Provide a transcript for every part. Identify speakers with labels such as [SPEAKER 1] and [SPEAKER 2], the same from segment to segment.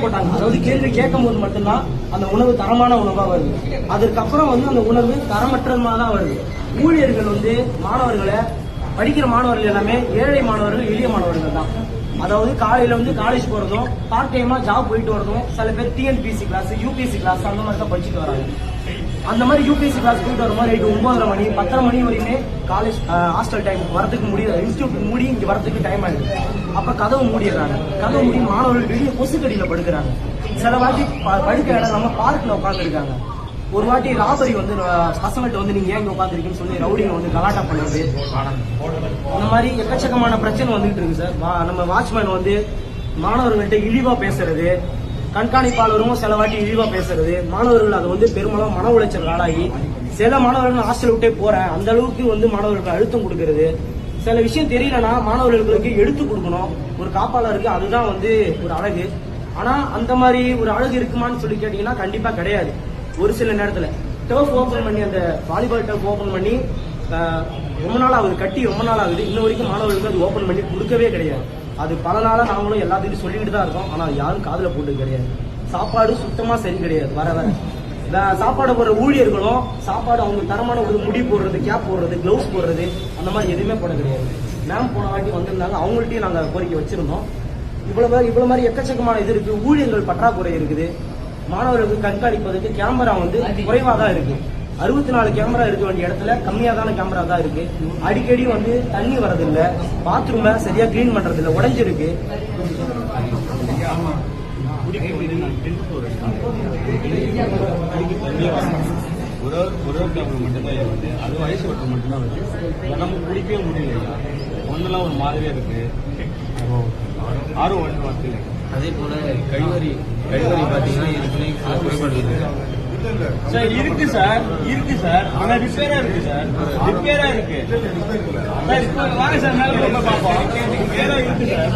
[SPEAKER 1] போட்டாங்க. அதாவது கேள்வி கேட்கும் போது மட்டும்தான் அந்த உணவு தரமான உணவா வருது. அதுக்கப்புறம் அந்த உணவு தரமற்றமா தான் வருது. ஊழியர்கள் மாணவர்களை படிக்கிற மாணவர்கள் எல்லாமே ஏழை மாணவர்கள், எளிய மாணவர்கள் தான். அதாவது காலையில காலேஜ் போறதும், பார்ட் டைமா ஜாப் போயிட்டு வரதும், சில பேர் டிஎன்பிசி கிளாஸ், யூபிஎஸ்சி கிளாஸ் அந்த மாதிரி தான் படிச்சுட்டு வராங்க. அந்த மாதிரி யூபிஎஸ்சி கிளாஸ் போயிட்டு வரும்போது நைட்டு 9:30 மணி 10:30 மணி வரையுமே காலேஜ் ஹாஸ்டல் டைம் வரதுக்கு முடியாது. இன்ஸ்டியூட் மூடி இங்க வரதுக்கு டைம் ஆயிடுது. அப்ப கதவு மூடிடுறாங்க. கதவு மூடி மாணவர்கள் வெளியே கொசுக்கடியில படுக்கிறாங்க. சில வாட்டி படுக்கிற இடம் நம்ம பார்க்ல உட்கார்ந்து இருக்காங்க. ஒரு வாட்டி ராபரி பசங்கள்ட்ட நீங்க ஏங்க உட்காந்துருக்கீங்கன்னு சொல்லி ரவுடிங்க கலாட்டா பண்றது, இந்த மாதிரி எக்கச்சக்கமான பிரச்சனை வந்துகிட்டு இருக்கு சார். நம்ம வாட்ச்மேன் மாணவர்கள்ட்ட இழிவா பேசுறது, கண்காணிப்பாளரும் சில வாட்டி இழிவா பேசுறது, மாணவர்கள் அதை பெரும்பாலும் மன உளைச்சல் ஆளாகி சில மாணவர்கள் ஹாஸ்டல் விட்டே போறேன் அந்த அளவுக்கு மாணவர்களுக்கு அழுத்தம் கொடுக்கறது. சில விஷயம் தெரியலன்னா மாணவர்களுக்கு எடுத்து கொடுக்கணும். ஒரு காப்பாளருக்கு அதுதான் ஒரு அழகு. ஆனா அந்த மாதிரி ஒரு அழகு இருக்குமான்னு சொல்லி கேட்டீங்கன்னா கண்டிப்பா கிடையாது. ஒரு சில நேரத்துல டர்ஃப் ஓபன் பண்ணி, அந்த வாலிபால் டர்ஃப் ஓபன் பண்ணி ரொம்ப நாள் ஆகுது, கட்டி ரொம்ப நாள் ஆகுது. இன்ன வரைக்கும் மாணவர்களுக்கு அது ஓபன் பண்ணி கொடுக்கவே கிடையாது. அது பல நாளா நாங்களும் எல்லாத்தையும் சொல்லிட்டு தான் இருக்கோம். ஆனா யாரும் காதுல போட்டு கிடையாது. சாப்பாடு சுத்தமா சரி கிடையாது. வர சாப்பாடு போடுற ஊழியர்களும் சாப்பாடு அவங்க தரமான ஒரு முடி போடுறது, கேப் போடுறது, கிளவுஸ் போடுறது அந்த மாதிரி எதுவுமே போட கிடையாது. மேம் போன வாட்டி வந்திருந்தாங்க, அவங்கள்ட்டையும் நாங்க கோரிக்கை வச்சிருந்தோம். இவ்வளவு மாதிரி எக்கச்சக்கமான இது இருக்கு. ஊழியர்கள் பற்றாக்குறை இருக்குது. மாணவர்களுக்கு கண்காணிப்பதற்கு கேமரா குறைவா தான் இருக்கு. 64 கேமரா இருக்க வேண்டிய இடத்துல கம்மியாதான கேமரா தான் இருக்கு. அடிக்கடி தண்ணி வரதில்லை, பாத்ரூம சரியா கிளீன் பண்றது இல்லை, உடைஞ்சிருக்கு.
[SPEAKER 2] ஒரு கேமரா மட்டும்தான் அது வயசு வட்டம் மட்டும்தான் வருது. நம்ம குடிக்கவே முடியல. ஒன்னெல்லாம் ஒரு மாதிரியா இருக்கு. ஆர்வம் வந்து
[SPEAKER 3] அதே போல கழிவறை பாத்தீங்கன்னா
[SPEAKER 2] சார் இருக்கு சார். ஆனா ரிப்பேரா இருக்கு சார். வாங்க சார், மேல ரொம்ப பார்ப்போம். ரிப்பேரா இருக்கு சார்.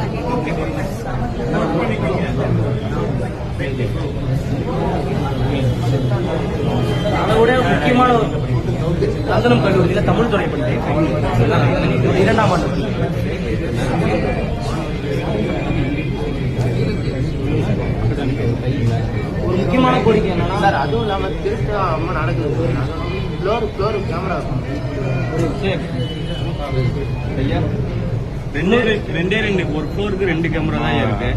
[SPEAKER 1] அதை விட முக்கியமான நந்தனம் கல்லூரியில தமிழ் துறை படிக்கிறேன், 2ஆம் ஆண்டு. ஒரு முக்கியமான கோரிக்கை என்னன்னா
[SPEAKER 3] சார், அதுவும் இல்லாம திருட்டு ரொம்ப நடக்குது. ஃப்ளோர் கேமரா
[SPEAKER 2] ரெண்டு ஒரு ஃப்ளோருக்கு 2 கேமரா தான் இருக்கு.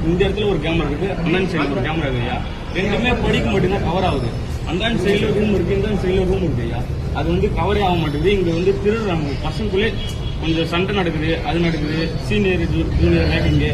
[SPEAKER 2] இந்த இடத்துல ஒரு கேமரா இருக்கு, அண்ணன் சைடுல ஒரு கேமரா இருக்கு ஐயா. ரெண்டுமே படிக்க மட்டும்தான் கவர் ஆகுது. அந்த சைடுல ரூம் இருக்கு, இந்த சைடுல ரூம் இருக்கு ஐயா. அது கவரே ஆக மாட்டேங்குது. இங்க திருடுறாங்க. பசங்களுக்குள்ளே கொஞ்சம் சண்டை நடக்குது, அது நடக்குது. Senior junior ரேக்கிங்கு